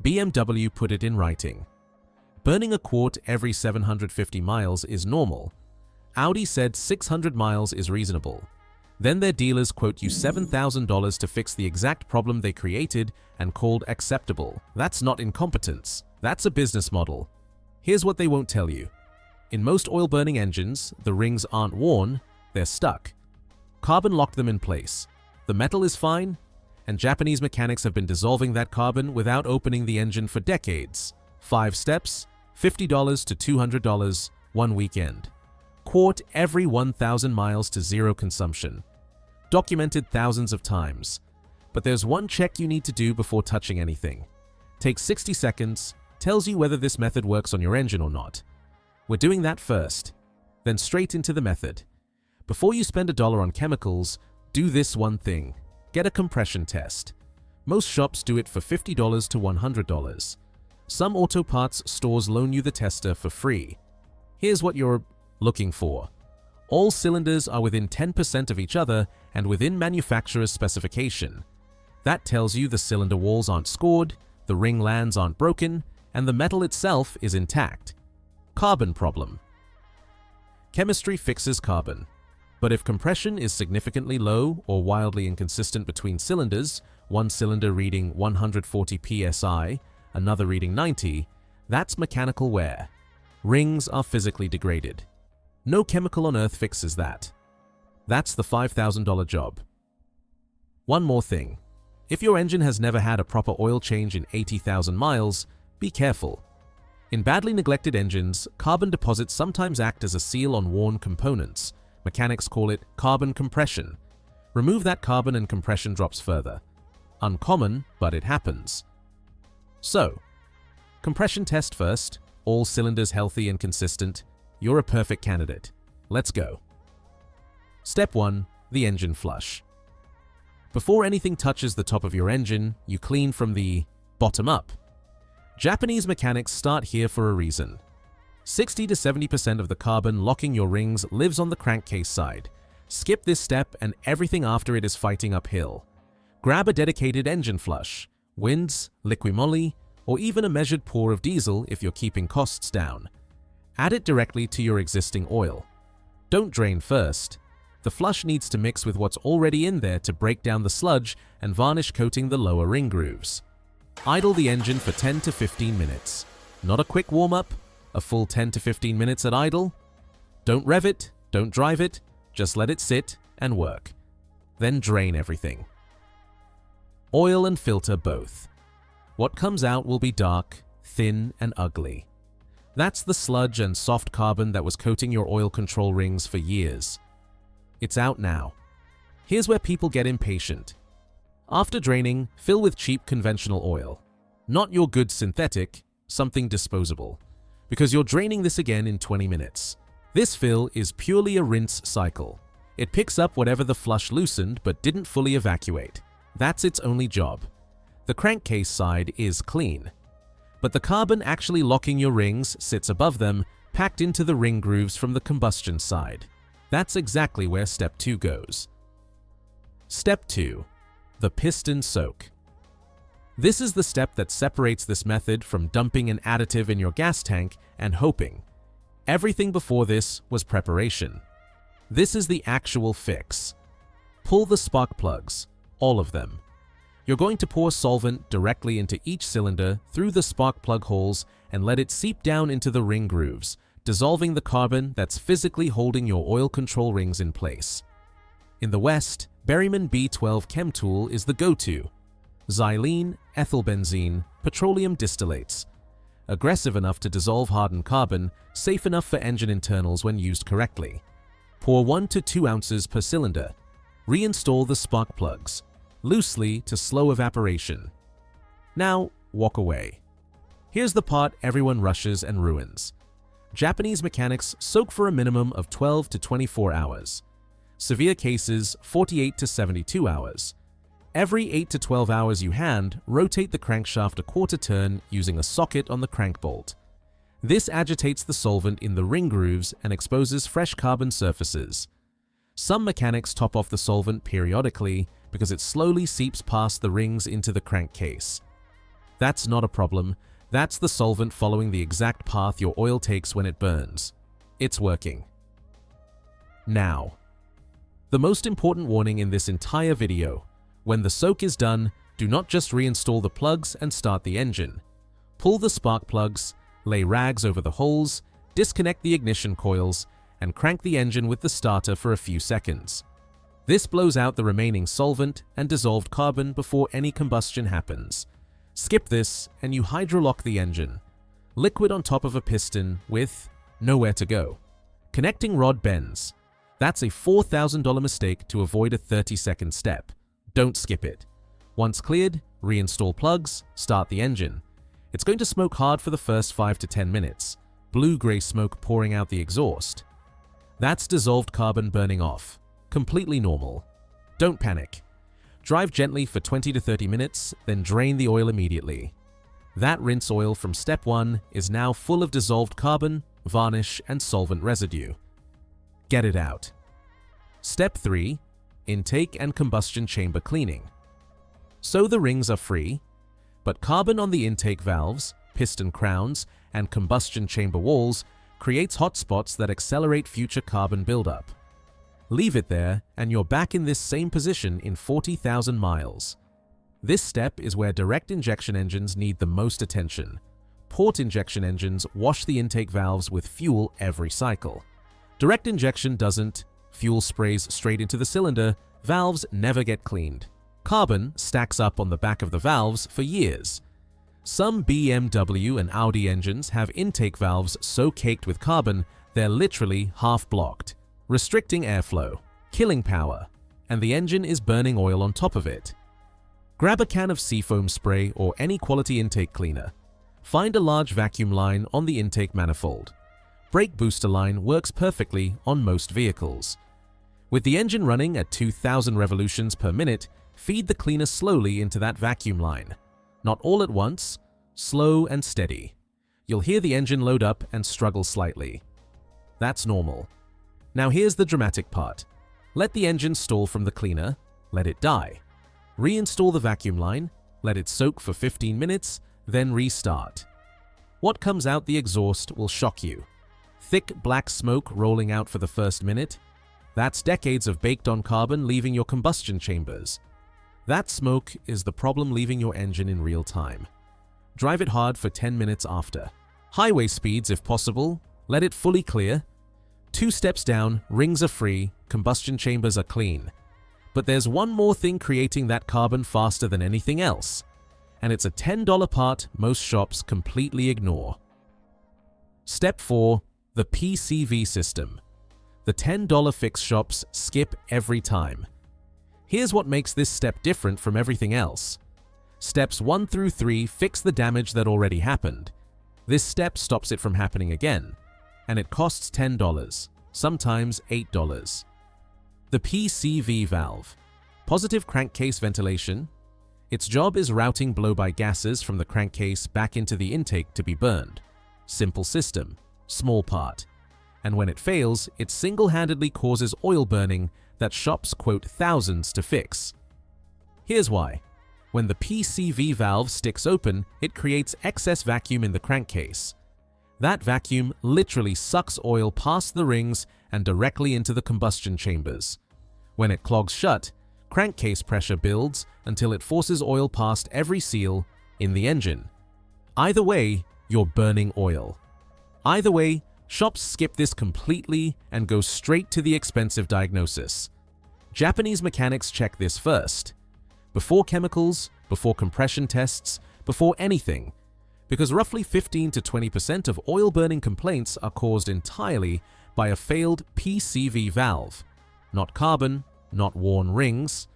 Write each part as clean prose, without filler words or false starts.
BMW put it in writing. Burning a quart every 750 miles is normal. Audi said 600 miles is reasonable. Then their dealers quote you $7,000 to fix the exact problem they created and called acceptable. That's not incompetence. That's a business model. Here's what they won't tell you. In most oil-burning engines, the rings aren't worn, they're stuck. Carbon locked them in place. The metal is fine, and Japanese mechanics have been dissolving that carbon without opening the engine for decades. 5 steps, $50 to $200, 1 weekend. Quart every 1,000 miles to zero consumption. Documented thousands of times. But there's one check you need to do before touching anything. Takes 60 seconds, tells you whether this method works on your engine or not. We're doing that first, then straight into the method. Before you spend $1 on chemicals, do this one thing. Get a compression test. Most shops do it for $50 to $100. Some auto parts stores loan you the tester for free. Here's what you're looking for. All cylinders are within 10% of each other and within manufacturer's specification. That tells you the cylinder walls aren't scored, the ring lands aren't broken, and the metal itself is intact. Carbon problem. Chemistry fixes carbon. But if compression is significantly low or wildly inconsistent between cylinders, one cylinder reading 140 psi, another reading 90, that's mechanical wear. Rings are physically degraded. No chemical on earth fixes that. That's the $5,000 job. One more thing. If your engine has never had a proper oil change in 80,000 miles, be careful. In badly neglected engines, carbon deposits sometimes act as a seal on worn components. Mechanics call it carbon compression. Remove that carbon and compression drops further. Uncommon, but it happens. So, compression test first, all cylinders healthy and consistent. You're a perfect candidate. Let's go. Step 1. The engine flush. Before anything touches the top of your engine, you clean from the bottom up. Japanese mechanics start here for a reason. 60 to 70% of the carbon locking your rings lives on the crankcase side. Skip this step and everything after it is fighting uphill. Grab a dedicated engine flush, winds, liquimoly, or even a measured pour of diesel if you're keeping costs down. Add it directly to your existing oil. Don't drain first. The flush needs to mix with what's already in there to break down the sludge and varnish coating the lower ring grooves. Idle the engine for 10 to 15 minutes. Not a quick warm-up, a full 10 to 15 minutes at idle. Don't rev it, don't drive it, just let it sit and work. Then drain everything. Oil and filter both. What comes out will be dark, thin, and ugly. That's the sludge and soft carbon that was coating your oil control rings for years. It's out now. Here's where people get impatient. After draining, fill with cheap conventional oil. Not your good synthetic, something disposable. Because you're draining this again in 20 minutes. This fill is purely a rinse cycle. It picks up whatever the flush loosened but didn't fully evacuate. That's its only job. The crankcase side is clean. But the carbon actually locking your rings sits above them, packed into the ring grooves from the combustion side. That's exactly where Step 2 goes. Step 2. The piston soak. This is the step that separates this method from dumping an additive in your gas tank and hoping. Everything before this was preparation. This is the actual fix. Pull the spark plugs, all of them. You're going to pour solvent directly into each cylinder through the spark plug holes and let it seep down into the ring grooves, dissolving the carbon that's physically holding your oil control rings in place. In the West, Berryman B12 Chem Tool is the go-to. Xylene, ethylbenzene, petroleum distillates. Aggressive enough to dissolve hardened carbon, safe enough for engine internals when used correctly. Pour 1 to 2 ounces per cylinder. Reinstall the spark plugs, loosely to slow evaporation. Now, walk away. Here's the part everyone rushes and ruins. Japanese mechanics soak for a minimum of 12 to 24 hours. Severe cases, 48 to 72 hours. Every 8 to 12 hours you hand, rotate the crankshaft a quarter turn using a socket on the crank bolt. This agitates the solvent in the ring grooves and exposes fresh carbon surfaces. Some mechanics top off the solvent periodically because it slowly seeps past the rings into the crankcase. That's not a problem. That's the solvent following the exact path your oil takes when it burns. It's working. Now, the most important warning in this entire video. When the soak is done, do not just reinstall the plugs and start the engine. Pull the spark plugs, lay rags over the holes, disconnect the ignition coils, and crank the engine with the starter for a few seconds. This blows out the remaining solvent and dissolved carbon before any combustion happens. Skip this and you hydrolock the engine. Liquid on top of a piston with nowhere to go. Connecting rod bends. That's a $4,000 mistake to avoid a 30-second step. Don't skip it. Once cleared, reinstall plugs, start the engine. It's going to smoke hard for the first 5 to 10 minutes. Blue-gray smoke pouring out the exhaust. That's dissolved carbon burning off. Completely normal. Don't panic. Drive gently for 20 to 30 minutes, then drain the oil immediately. That rinse oil from step 1 is now full of dissolved carbon, varnish, and solvent residue. Get it out. Step 3. Intake and combustion chamber cleaning. So the rings are free, but carbon on the intake valves, piston crowns, and combustion chamber walls creates hot spots that accelerate future carbon buildup. Leave it there, and you're back in this same position in 40,000 miles. This step is where direct injection engines need the most attention. Port injection engines wash the intake valves with fuel every cycle. Direct injection doesn't. Fuel sprays straight into the cylinder. Valves never get cleaned. Carbon stacks up on the back of the valves for years. Some BMW and Audi engines have intake valves so caked with carbon they're literally half blocked, restricting airflow, killing power, and the engine is burning oil on top of it. Grab a can of seafoam spray or any quality intake cleaner. Find a large vacuum line on the intake manifold. Brake booster line works perfectly on most vehicles. With the engine running at 2,000 revolutions per minute, feed the cleaner slowly into that vacuum line. Not all at once, slow and steady. You'll hear the engine load up and struggle slightly. That's normal. Now here's the dramatic part. Let the engine stall from the cleaner, let it die. Reinstall the vacuum line, let it soak for 15 minutes, then restart. What comes out the exhaust will shock you. Thick black smoke rolling out for the first minute. That's decades of baked-on carbon leaving your combustion chambers. That smoke is the problem leaving your engine in real time. Drive it hard for 10 minutes after. Highway speeds if possible, let it fully clear. 2 steps down, rings are free, combustion chambers are clean. But there's one more thing creating that carbon faster than anything else. And it's a $10 part most shops completely ignore. Step 4. The PCV system. The $10 fix shops skip every time. Here's what makes this step different from everything else. Steps 1 through 3 fix the damage that already happened. This step stops it from happening again, and it costs $10, sometimes $8. The PCV valve, positive crankcase ventilation. Its job is routing blow-by gases from the crankcase back into the intake to be burned. Simple system, small part. And when it fails, it single-handedly causes oil burning that shops quote thousands to fix. Here's why. When the PCV valve sticks open, it creates excess vacuum in the crankcase. That vacuum literally sucks oil past the rings and directly into the combustion chambers. When it clogs shut, crankcase pressure builds until it forces oil past every seal in the engine. Either way, you're burning oil. Either way, shops skip this completely and go straight to the expensive diagnosis. Japanese mechanics check this first. Before chemicals, before compression tests, before anything. Because roughly 15 to 20% of oil burning complaints are caused entirely by a failed PCV valve. Not carbon, not worn rings.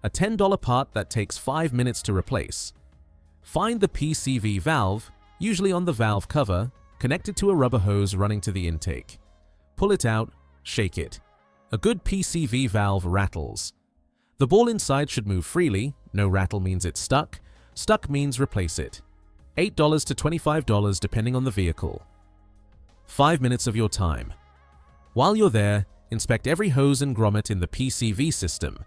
A $10 part that takes 5 minutes to replace. Find the PCV valve, usually on the valve cover, connected to a rubber hose running to the intake. Pull it out, shake it. A good PCV valve rattles. The ball inside should move freely. No rattle means it's stuck. Stuck means replace it. $8 to $25 depending on the vehicle. 5 minutes of your time. While you're there, inspect every hose and grommet in the PCV system.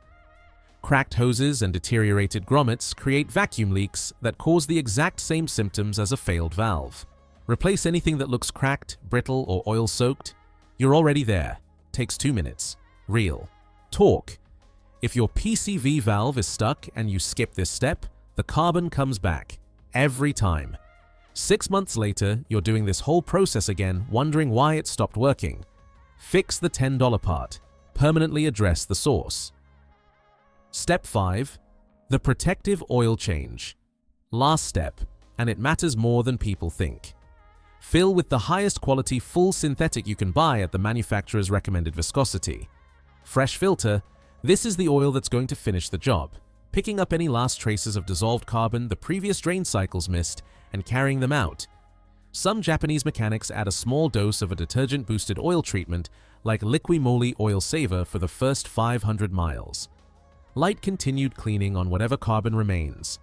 Cracked hoses and deteriorated grommets create vacuum leaks that cause the exact same symptoms as a failed valve. Replace anything that looks cracked, brittle, or oil-soaked? You're already there. Takes 2 minutes. Real talk. If your PCV valve is stuck and you skip this step, the carbon comes back. Every time. 6 months later, you're doing this whole process again, wondering why it stopped working. Fix the $10 part. Permanently address the source. Step 5. The protective oil change. Last step, and it matters more than people think. Fill with the highest quality full synthetic you can buy at the manufacturer's recommended viscosity. Fresh filter, this is the oil that's going to finish the job, picking up any last traces of dissolved carbon the previous drain cycles missed and carrying them out. Some Japanese mechanics add a small dose of a detergent-boosted oil treatment like Liqui Moly Oil Saver for the first 500 miles. Light continued cleaning on whatever carbon remains.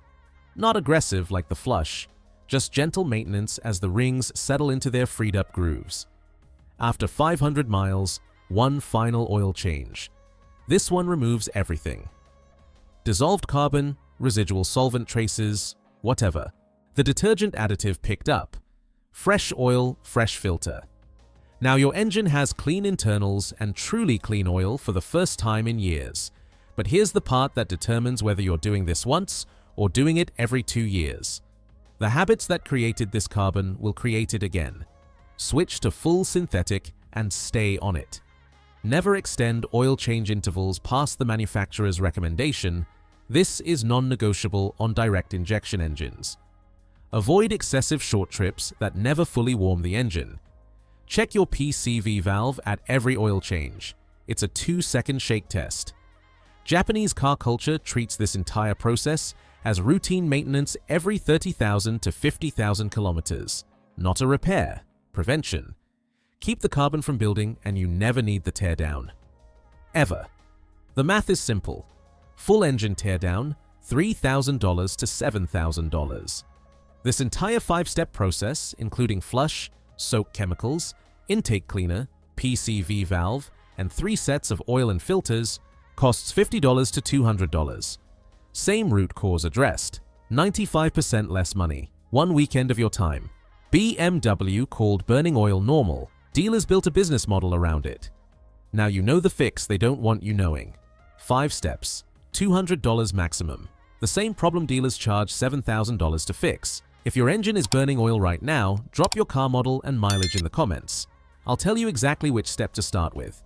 Not aggressive like the flush, just gentle maintenance as the rings settle into their freed-up grooves. After 500 miles, one final oil change. This one removes everything. Dissolved carbon, residual solvent traces, whatever. The detergent additive picked up. Fresh oil, fresh filter. Now your engine has clean internals and truly clean oil for the first time in years. But here's the part that determines whether you're doing this once or doing it every 2 years. The habits that created this carbon will create it again. Switch to full synthetic and stay on it. Never extend oil change intervals past the manufacturer's recommendation. This is non-negotiable on direct injection engines. Avoid excessive short trips that never fully warm the engine. Check your PCV valve at every oil change. It's a 2-second shake test. Japanese car culture treats this entire process as routine maintenance every 30,000 to 50,000 kilometers. Not a repair, prevention. Keep the carbon from building and you never need the teardown. Ever. The math is simple. Full engine teardown, $3,000 to $7,000. This entire 5-step process, including flush, soak chemicals, intake cleaner, PCV valve, and 3 sets of oil and filters, costs $50 to $200. Same root cause addressed. 95% less money. 1 weekend of your time. BMW called burning oil normal. Dealers built a business model around it. Now you know the fix they don't want you knowing. 5 steps. $200 maximum. The same problem dealers charge $7,000 to fix. If your engine is burning oil right now, drop your car model and mileage in the comments. I'll tell you exactly which step to start with.